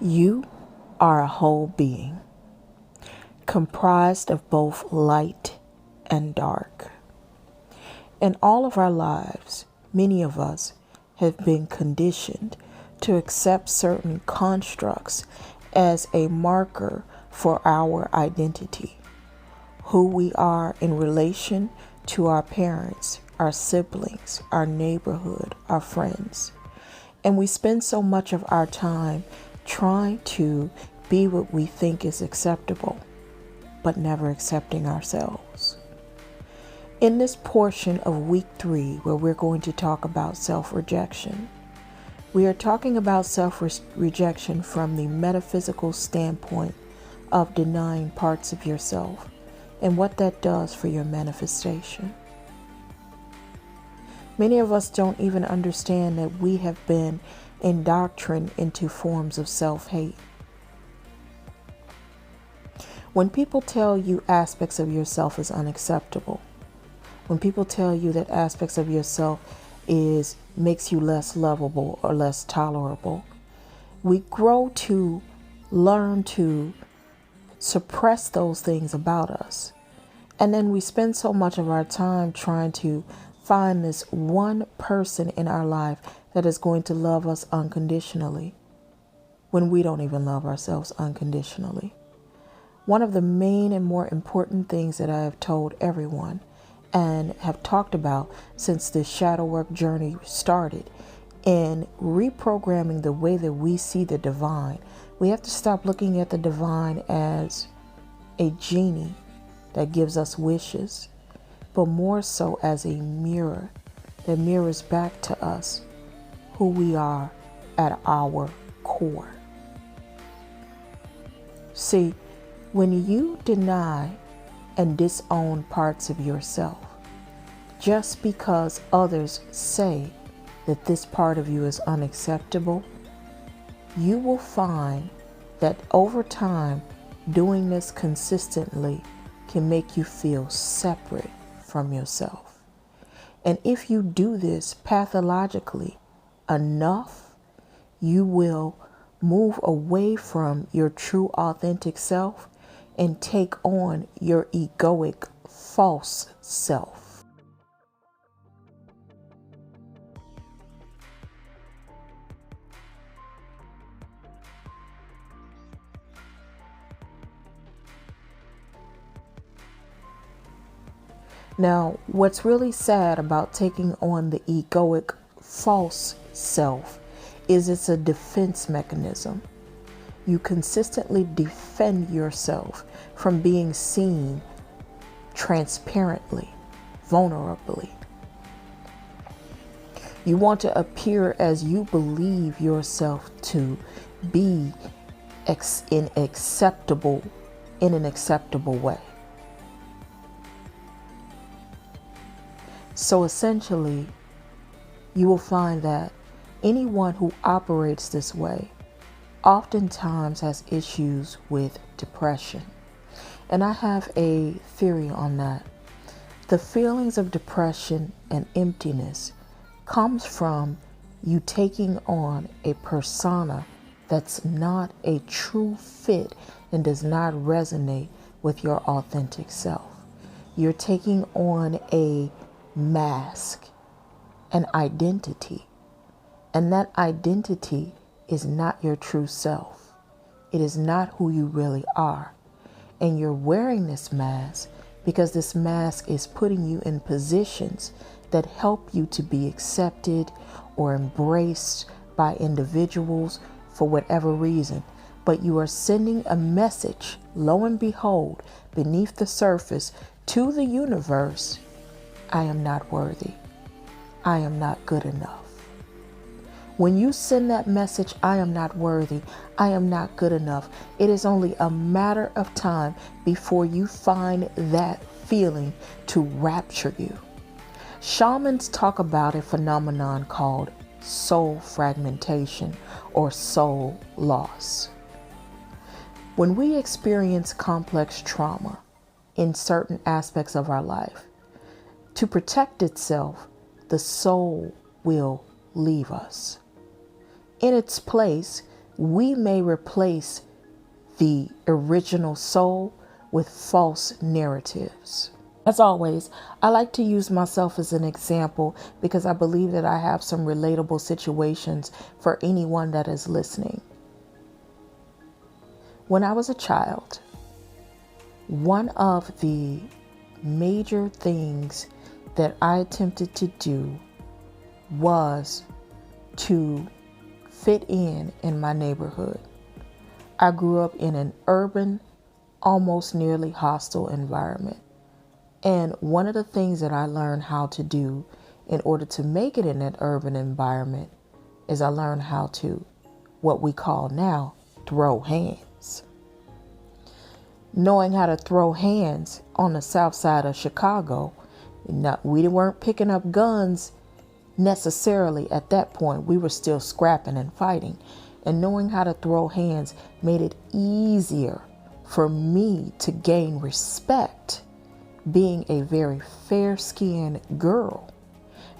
You are a whole being, comprised of both light and dark. In all of our lives, many of us have been conditioned to accept certain constructs as a marker for our identity, who we are in relation to our parents, our siblings, our neighborhood, our friends. And we spend so much of our time trying to be what we think is acceptable, but never accepting ourselves. In this portion of week 3, where we're going to talk about self-rejection, we are talking about self-rejection from the metaphysical standpoint of denying parts of yourself and what that does for your manifestation. Many of us don't even understand that we have been indoctrined into forms of self-hate. When people tell you aspects of yourself is unacceptable, when people tell you that aspects of yourself makes you less lovable or less tolerable, we grow to learn to suppress those things about us. And then we spend so much of our time trying to find this one person in our life that is going to love us unconditionally when we don't even love ourselves unconditionally. One of the main and more important things that I have told everyone and have talked about since this shadow work journey started in reprogramming the way that we see the divine, we have to stop looking at the divine as a genie that gives us wishes, but more so as a mirror that mirrors back to us who we are at our core. See, when you deny and disown parts of yourself, just because others say that this part of you is unacceptable, you will find that over time, doing this consistently can make you feel separate from yourself. And if you do this pathologically enough, you will move away from your true authentic self and take on your egoic false self. Now, what's really sad about taking on the egoic false self is it's a defense mechanism. You consistently defend yourself from being seen transparently, vulnerably. You want to appear as you believe yourself to be in an acceptable way. So essentially, you will find that anyone who operates this way oftentimes has issues with depression. And I have a theory on that. The feelings of depression and emptiness comes from you taking on a persona that's not a true fit and does not resonate with your authentic self. You're taking on a mask, an identity, and that identity is not your true self. It is not who you really are. And you're wearing this mask because this mask is putting you in positions that help you to be accepted or embraced by individuals for whatever reason. But you are sending a message, lo and behold, beneath the surface to the universe: I am not worthy. I am not good enough. When you send that message, I am not worthy, I am not good enough, it is only a matter of time before you find that feeling to rapture you. Shamans talk about a phenomenon called soul fragmentation or soul loss. When we experience complex trauma in certain aspects of our life, to protect itself, the soul will leave us. In its place, we may replace the original soul with false narratives. As always, I like to use myself as an example because I believe that I have some relatable situations for anyone that is listening. When I was a child, one of the major things that I attempted to do was to fit in my neighborhood. I grew up in an urban, almost nearly hostile environment. And one of the things that I learned how to do in order to make it in that urban environment is I learned how to, what we call now, throw hands. Knowing how to throw hands on the south side of Chicago, we weren't picking up guns necessarily at that point. We were still scrapping and fighting. And knowing how to throw hands made it easier for me to gain respect, being a very fair-skinned girl.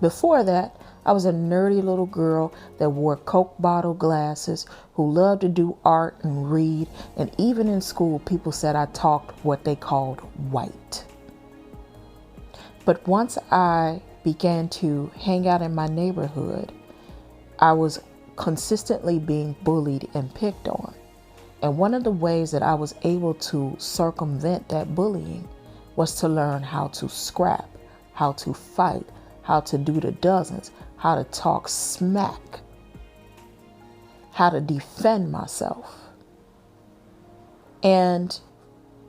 Before that, I was a nerdy little girl that wore Coke bottle glasses, who loved to do art and read, and even in school, people said I talked what they called white. But once I began to hang out in my neighborhood, I was consistently being bullied and picked on. And one of the ways that I was able to circumvent that bullying was to learn how to scrap, how to fight, how to do the dozens, how to talk smack, how to defend myself. And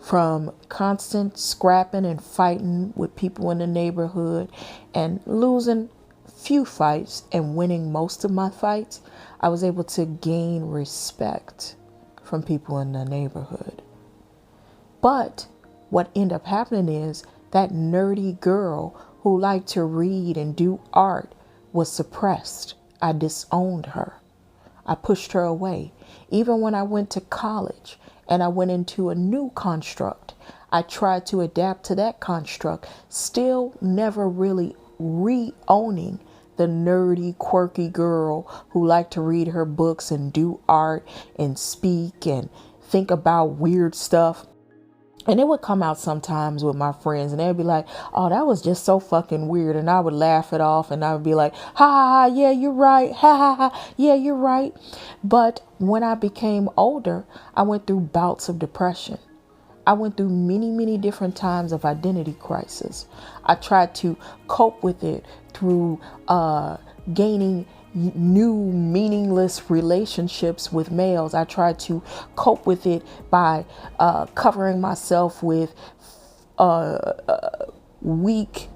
from constant scrapping and fighting with people in the neighborhood and losing few fights and winning most of my fights, I was able to gain respect from people in the neighborhood. But what ended up happening is that nerdy girl who liked to read and do art was suppressed. I disowned her. I pushed her away. Even when I went to college and I went into a new construct, I tried to adapt to that construct, still never really re-owning the nerdy, quirky girl who liked to read her books and do art and speak and think about weird stuff. And it would come out sometimes with my friends and they'd be like, oh, that was just so fucking weird. And I would laugh it off and I would be like, ha ha ha, yeah, you're right. Ha ha ha, yeah, you're right. But when I became older, I went through bouts of depression. I went through many, many different times of identity crisis. I tried to cope with it through gaining new meaningless relationships with males. I tried to cope with it by covering myself with weak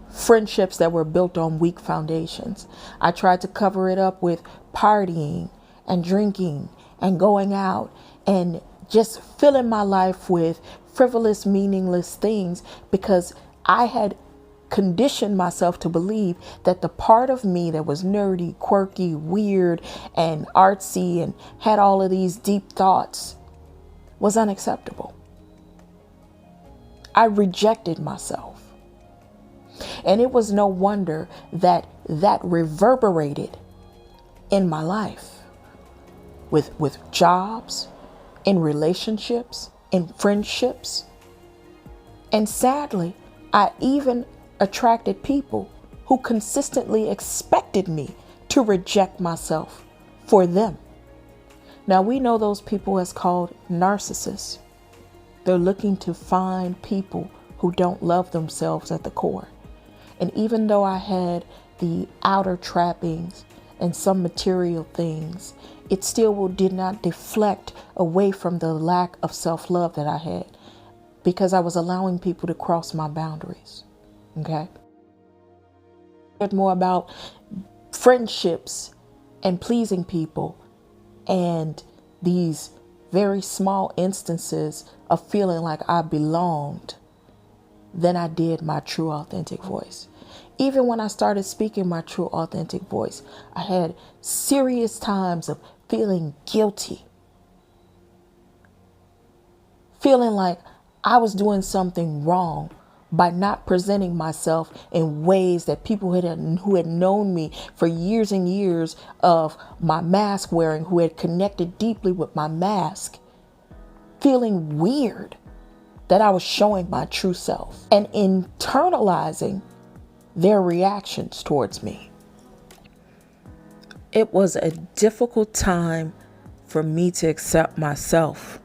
friendships that were built on weak foundations. I tried to cover it up with partying and drinking and going out and just filling my life with frivolous, meaningless things because I had conditioned myself to believe that the part of me that was nerdy, quirky, weird, and artsy and had all of these deep thoughts was unacceptable. I rejected myself. And it was no wonder that that reverberated in my life with jobs, in relationships, in friendships. And sadly, I even attracted people who consistently expected me to reject myself for them. Now we know those people as called narcissists. They're looking to find people who don't love themselves at the core. And even though I had the outer trappings and some material things, it still did not deflect away from the lack of self-love that I had because I was allowing people to cross my boundaries. Okay. More about friendships and pleasing people and these very small instances of feeling like I belonged than I did my true authentic voice. Even when I started speaking my true authentic voice, I had serious times of feeling guilty, feeling like I was doing something wrong by not presenting myself in ways that people who had known me for years and years of my mask wearing, who had connected deeply with my mask, feeling weird that I was showing my true self and internalizing their reactions towards me. It was a difficult time for me to accept myself.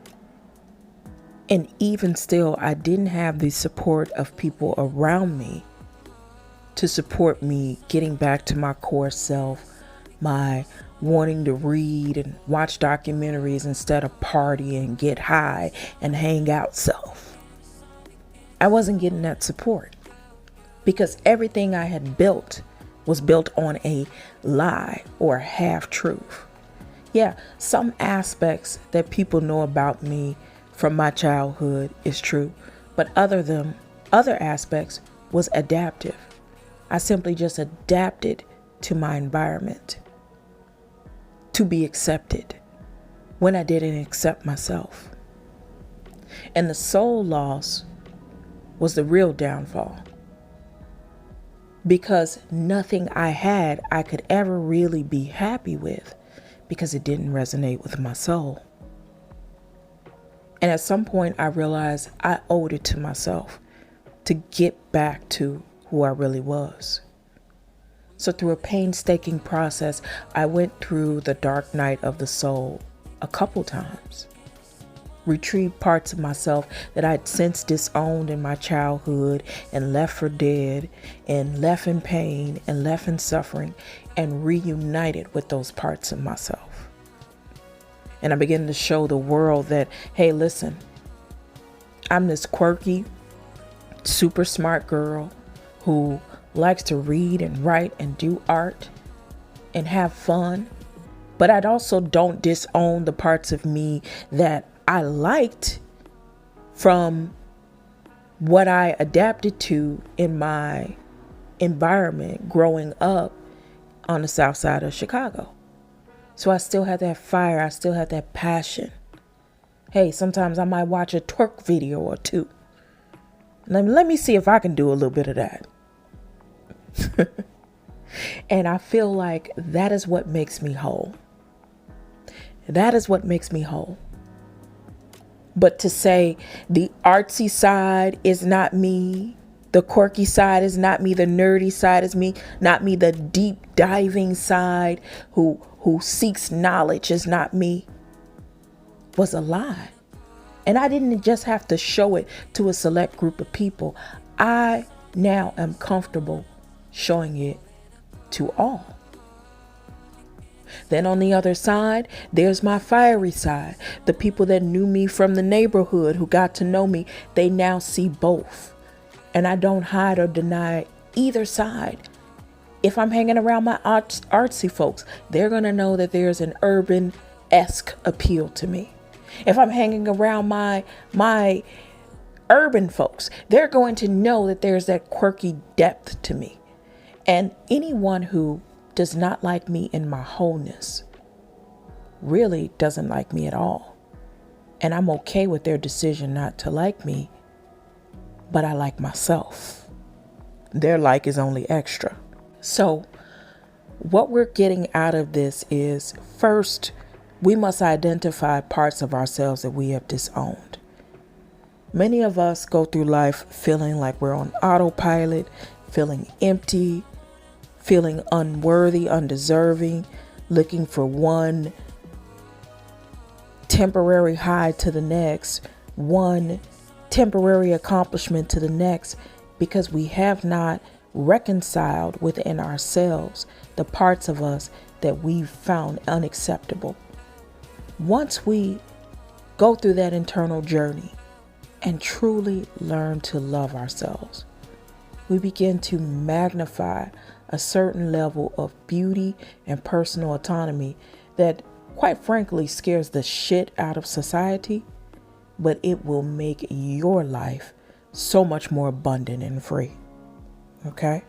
And even still, I didn't have the support of people around me to support me getting back to my core self, my wanting to read and watch documentaries instead of party and get high and hang out self. I wasn't getting that support because everything I had built was built on a lie or a half-truth. Yeah, some aspects that people know about me from my childhood is true, but other aspects was adaptive. I simply just adapted to my environment to be accepted when I didn't accept myself. And the soul loss was the real downfall, because nothing I had I could ever really be happy with because it didn't resonate with my soul. And at some point I realized I owed it to myself to get back to who I really was. So through a painstaking process, I went through the dark night of the soul a couple times. Retrieved parts of myself that I'd since disowned in my childhood and left for dead and left in pain and left in suffering, and reunited with those parts of myself. And I began to show the world that, hey, listen, I'm this quirky, super smart girl who likes to read and write and do art and have fun. But I also don't disown the parts of me that I liked from what I adapted to in my environment growing up on the south side of Chicago. So I still had that fire. I still had that passion. Hey, sometimes I might watch a twerk video or two. Let me see if I can do a little bit of that. And I feel like that is what makes me whole. That is what makes me whole. But to say the artsy side is not me, the quirky side is not me, the nerdy side is me, not me, the deep diving side who seeks knowledge is not me, was a lie. And I didn't just have to show it to a select group of people. I now am comfortable showing it to all. Then on the other side, there's my fiery side. The people that knew me from the neighborhood, who got to know me, they now see both. And I don't hide or deny either side. If I'm hanging around my artsy folks, they're going to know that there's an urban-esque appeal to me. If I'm hanging around my urban folks, they're going to know that there's that quirky depth to me. And anyone who does not like me in my wholeness really doesn't like me at all. And I'm okay with their decision not to like me, but I like myself. Their like is only extra. So what we're getting out of this is, first, we must identify parts of ourselves that we have disowned. Many of us go through life feeling like we're on autopilot, feeling empty, feeling unworthy, undeserving, looking for one temporary high to the next, one temporary accomplishment to the next, because we have not reconciled within ourselves the parts of us that we've found unacceptable. Once we go through that internal journey and truly learn to love ourselves, we begin to magnify a certain level of beauty and personal autonomy that, quite frankly, scares the shit out of society, but it will make your life so much more abundant and free. Okay?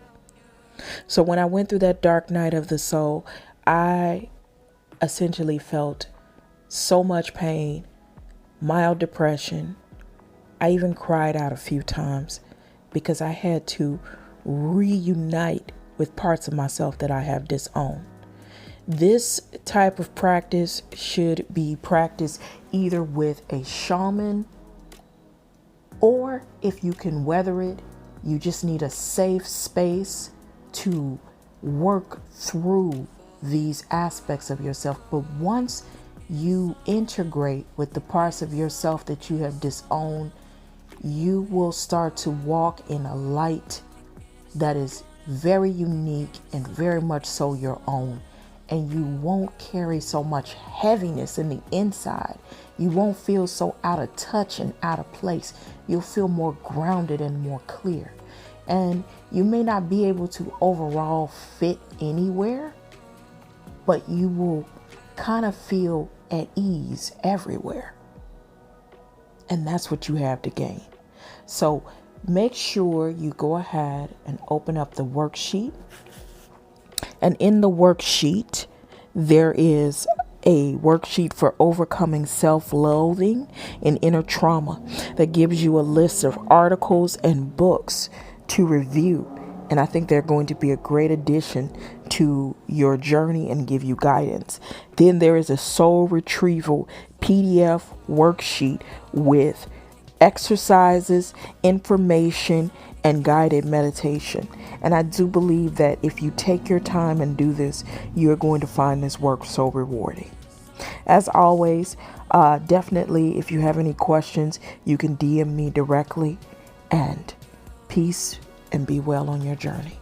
So when I went through that dark night of the soul, I essentially felt so much pain, mild depression. I even cried out a few times because I had to reunite with parts of myself that I have disowned. This type of practice should be practiced either with a shaman, or if you can weather it, you just need a safe space to work through these aspects of yourself. But once you integrate with the parts of yourself that you have disowned, you will start to walk in a light that is very unique and very much so your own. And you won't carry so much heaviness in the inside. You won't feel so out of touch and out of place. You'll feel more grounded and more clear. And you may not be able to overall fit anywhere, but you will kind of feel at ease everywhere. And that's what you have to gain. So make sure you go ahead and open up the worksheet. And in the worksheet, there is a worksheet for overcoming self-loathing and inner trauma that gives you a list of articles and books to review. And I think they're going to be a great addition to your journey and give you guidance. Then there is a soul retrieval PDF worksheet with exercises, information, and guided meditation. And I do believe that if you take your time and do this, you're going to find this work so rewarding. As always, definitely, if you have any questions, you can DM me directly. And peace and be well on your journey.